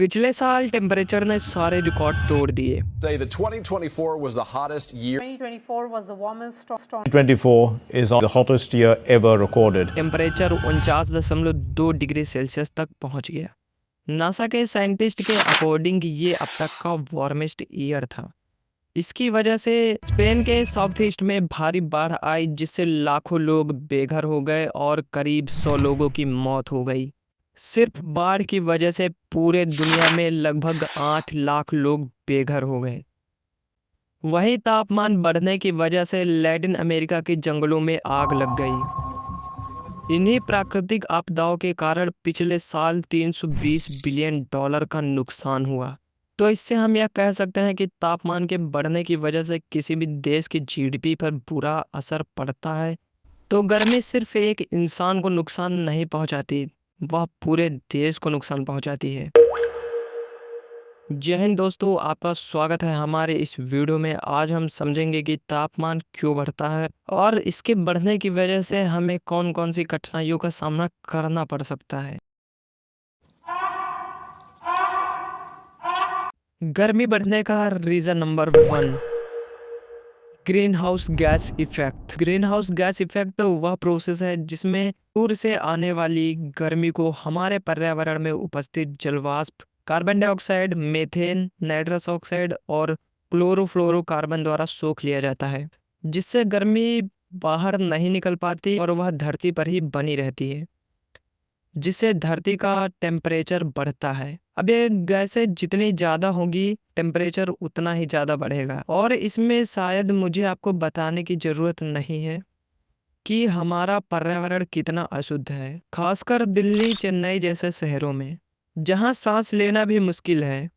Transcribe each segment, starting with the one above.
पिछले साल टेम्परेचर ने सारे रिकॉर्ड तोड़ दिए। Say that 2024 was the hottest year. 2024 was the warmest. 2024 is the hottest year ever recorded. Temperature 49.2 degree Celsius तक पहुंच गया। नासा के साइंटिस्ट के अकॉर्डिंग ये अब तक का वार्मेस्ट ईयर था। इसकी वजह से स्पेन के साउथ ईस्ट में भारी बाढ़ आई, जिससे लाखों लोग बेघर हो गए और करीब 100 लोगों की मौत हो गई। सिर्फ बाढ़ की वजह से पूरे दुनिया में लगभग 8 लाख लोग बेघर हो गए। वहीं तापमान बढ़ने की वजह से लैटिन अमेरिका के जंगलों में आग लग गई। इन्हीं प्राकृतिक आपदाओं के कारण पिछले साल $320 बिलियन का नुकसान हुआ। तो इससे हम यह कह सकते हैं कि तापमान के बढ़ने की वजह से किसी भी देश की जीडीपी पर बुरा असर पड़ता है। तो गर्मी सिर्फ एक इंसान को नुकसान नहीं पहुंचाती, वह पूरे देश को नुकसान पहुंचाती है। जय हिंद दोस्तों, आपका स्वागत है हमारे इस वीडियो में। आज हम समझेंगे कि तापमान क्यों बढ़ता है और इसके बढ़ने की वजह से हमें कौन कौन सी कठिनाइयों का सामना करना पड़ सकता है। गर्मी बढ़ने का reason number 1, green house gas effect. Green house gas effect वह प्रोसेस है जिसमें सूर्य से आने वाली गर्मी को हमारे पर्यावरण में उपस्थित जलवाष्प, carbon dioxide, methane, nitrous oxide और क्लोरोफ्लोरोकार्बन द्वारा सोख लिया जाता है, जिससे गर्मी बाहर नहीं निकल पाती और वह धरती पर ही बनी रहती है, जिससे धरती का टेम्परेचर बढ़ता है। अब ये गैसें जितनी ज़्यादा होगी टेम्परेचर उतना ही ज़्यादा बढ़ेगा। और इसमें शायद मुझे आपको बताने की ज़रूरत नहीं है कि हमारा पर्यावरण कितना अशुद्ध है, खासकर दिल्ली, चेन्नई जैसे शहरों में, जहाँ सांस लेना भी मुश्किल है।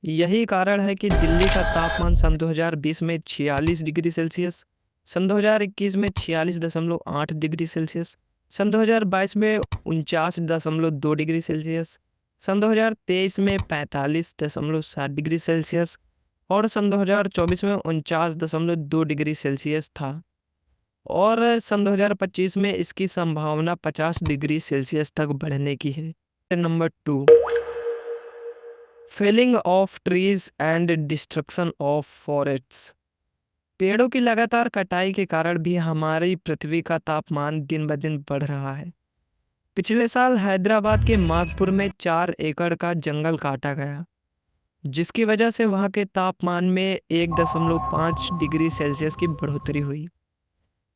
यही कारण है कि दिल्ली का तापमान सन 2020 में 46 डिग्री सेल्सियस, सन 2021 में 46.8 डिग्री सेल्सियस, सन 2022 में 49.2 डिग्री सेल्सियस, सन 2023 में 45.7 डिग्री सेल्सियस और सन 2024 में 49.2 डिग्री सेल्सियस था। और सन 2025 में इसकी संभावना 50 डिग्री सेल्सियस तक बढ़ने की है। Number 2, felling of trees and destruction of forests. पेड़ों की लगातार कटाई के कारण भी हमारी पृथ्वी का तापमान दिन ब दिन बढ़ रहा है। पिछले साल हैदराबाद के माधपुर में 4 एकड़ का जंगल काटा गया, जिसकी वजह से वहां के तापमान में 1.5 डिग्री सेल्सियस की बढ़ोतरी हुई।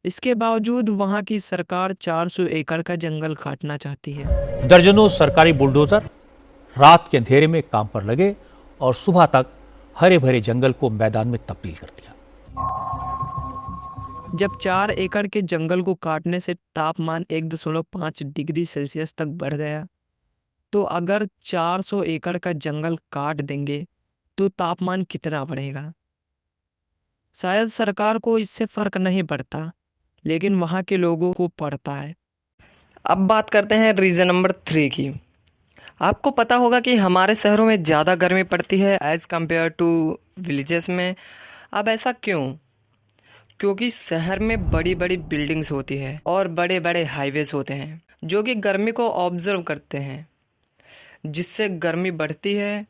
इसके बावजूद वहां की सरकार 400 एकड़ का जंगल काटना चाहती है। दर्जनों सरकारी बुलडोजर रात के अंधेरे में काम पर लगे और सुबह तक हरे भरे जंगल को मैदान में तब्दील कर दिया। जब 4 एकड़ के जंगल को काटने से तापमान 1.5 डिग्री सेल्सियस तक बढ़ गया, तो अगर 400 एकड़ का जंगल काट देंगे तो तापमान कितना बढ़ेगा? शायद सरकार को इससे फर्क नहीं पड़ता, लेकिन वहाँ के लोगों को पड़ता है। अब बात करते हैं रीज़न नंबर 3 की। आपको पता होगा कि हमारे शहरों में ज़्यादा गर्मी पड़ती है एज़ कम्पेयर टू विलेजेस में। अब ऐसा क्यों? क्योंकि शहर में बड़ी बड़ी बिल्डिंग्स होती है और बड़े बड़े हाईवेज होते हैं जो कि गर्मी को ऑब्जर्व करते हैं, जिससे गर्मी बढ़ती है।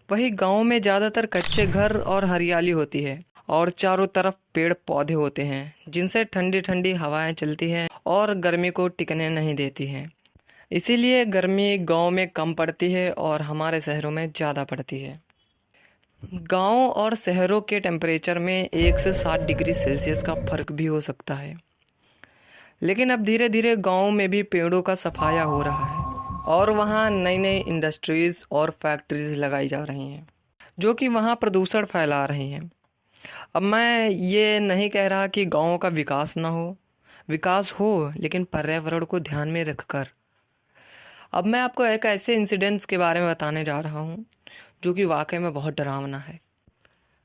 वही गाँव में ज़्यादातर कच्चे घर और हरियाली होती है और चारों तरफ पेड़ पौधे होते हैं, जिनसे ठंडी ठंडी हवाएं चलती हैं और गर्मी को टिकने नहीं देती हैं। इसीलिए गर्मी गांव में कम पड़ती है और हमारे शहरों में ज़्यादा पड़ती है। गांव और शहरों के टेम्परेचर में 1 से 7 डिग्री सेल्सियस का फर्क भी हो सकता है, लेकिन अब धीरे धीरे गांव में भी पेड़ों का सफाया हो रहा है और वहां नई नई इंडस्ट्रीज़ और फैक्ट्रीज लगाई जा रही हैं, जो कि वहां प्रदूषण फैला रही हैं। अब मैं ये नहीं कह रहा कि गाँव का विकास ना हो, विकास हो, लेकिन पर्यावरण को ध्यान में रखकर। अब मैं आपको एक ऐसे इंसिडेंट्स के बारे में बताने जा रहा हूँ जो कि वाकई में बहुत डरावना है।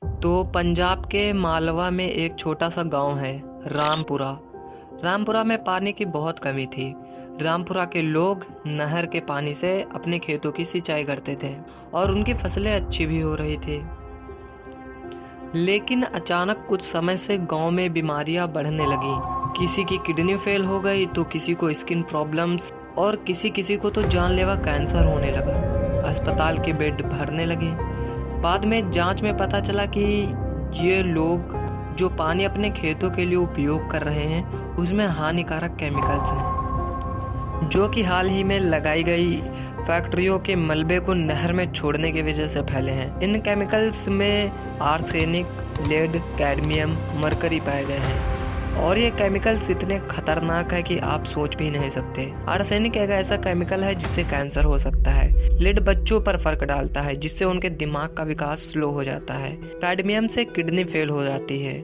तो पंजाब के मालवा में एक छोटा सा गांव है, रामपुरा। रामपुरा में पानी की बहुत कमी थी। रामपुरा के लोग नहर के पानी से अपने खेतों की सिंचाई करते थे और उनकी फसलें अच्छी भी हो रही थी। लेकिन अचानक कुछ समय से गांव में बीमारियां बढ़ने लगी। किसी की किडनी फेल हो गई तो किसी को स्किन प्रॉब्लम्स और किसी किसी को तो जानलेवा कैंसर होने लगा। अस्पताल के बेड भरने लगे। बाद में जांच में पता चला कि ये लोग जो पानी अपने खेतों के लिए उपयोग कर रहे हैं उसमें हानिकारक केमिकल्स हैं, जो कि हाल ही में लगाई गई फैक्ट्रियों के मलबे को नहर में छोड़ने की वजह से फैले हैं। इन केमिकल्स में आर्सेनिक, लेड, कैडमियम, मरकरी पाए गए हैं और ये केमिकल्स इतने खतरनाक है कि आप सोच भी नहीं सकते। आर्सेनिक एक ऐसा केमिकल है जिससे कैंसर हो सकता है। लेड बच्चों पर फर्क डालता है जिससे उनके दिमाग का विकास स्लो हो जाता है। कैडमियम से किडनी फेल हो जाती है।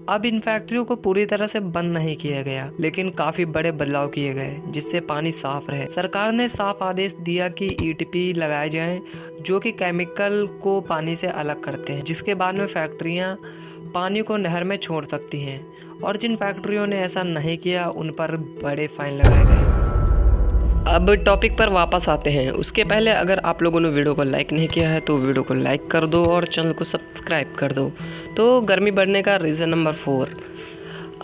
अब इन फैक्ट्रियों को पूरी तरह से बंद नहीं किया गया, लेकिन काफी बड़े बदलाव किए गए जिससे पानी साफ रहे। सरकार ने साफ आदेश दिया कि ईटीपी लगाए जाएं जो कि केमिकल को पानी से अलग करते हैं, जिसके बाद में फैक्ट्रियां पानी को नहर में छोड़ सकती हैं और जिन फैक्ट्रियों ने ऐसा नहीं किया उन पर बड़े फाइन लगाए गए। अब टॉपिक पर वापस आते हैं। उसके पहले अगर आप लोगों ने वीडियो को लाइक नहीं किया है तो वीडियो को लाइक कर दो और चैनल को सब्सक्राइब कर दो। तो गर्मी बढ़ने का रीज़न नंबर 4।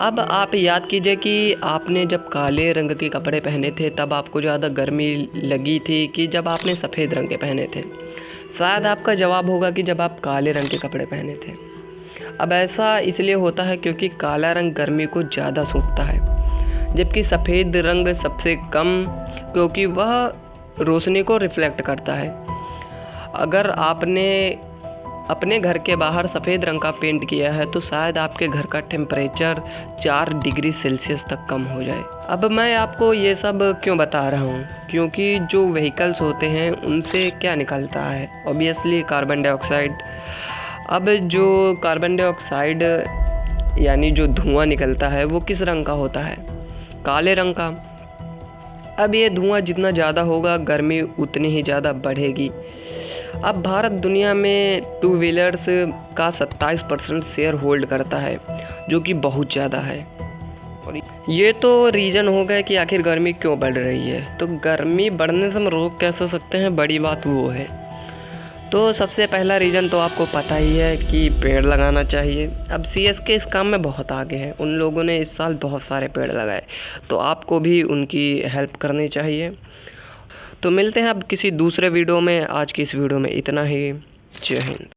अब आप याद कीजिए कि आपने जब काले रंग के कपड़े पहने थे तब आपको ज़्यादा गर्मी लगी थी कि जब आपने सफ़ेद रंग के पहने थे। शायद आपका जवाब होगा कि जब आप काले रंग के कपड़े पहने थे। अब ऐसा इसलिए होता है क्योंकि काला रंग गर्मी को ज़्यादा सूखता है, जबकि सफ़ेद रंग सबसे कम, क्योंकि वह रोशनी को रिफ्लेक्ट करता है। अगर आपने अपने घर के बाहर सफ़ेद रंग का पेंट किया है तो शायद आपके घर का टेम्परेचर 4 डिग्री सेल्सियस तक कम हो जाए। अब मैं आपको ये सब क्यों बता रहा हूँ, क्योंकि जो व्हीकल्स होते हैं उनसे क्या निकलता है, ऑब्वियसली कार्बन डाइऑक्साइड। अब जो कार्बन डाइऑक्साइड यानी जो धुआं निकलता है वो किस रंग का होता है? काले रंग का। अब ये धुआं जितना ज़्यादा होगा गर्मी उतनी ही ज़्यादा बढ़ेगी। अब भारत दुनिया में 2 व्हीलर्स का 27% शेयर होल्ड करता है, जो कि बहुत ज़्यादा है। और ये तो रीज़न हो गया कि आखिर गर्मी क्यों बढ़ रही है। तो गर्मी बढ़ने से हम रोक कैसे सकते हैं, बड़ी बात वो है। तो सबसे पहला रीज़न तो आपको पता ही है कि पेड़ लगाना चाहिए। अब सीएसके इस काम में बहुत आगे है, उन लोगों ने इस साल बहुत सारे पेड़ लगाए, तो आपको भी उनकी हेल्प करनी चाहिए। तो मिलते हैं अब किसी दूसरे वीडियो में। आज की इस वीडियो में इतना ही। जय हिंद।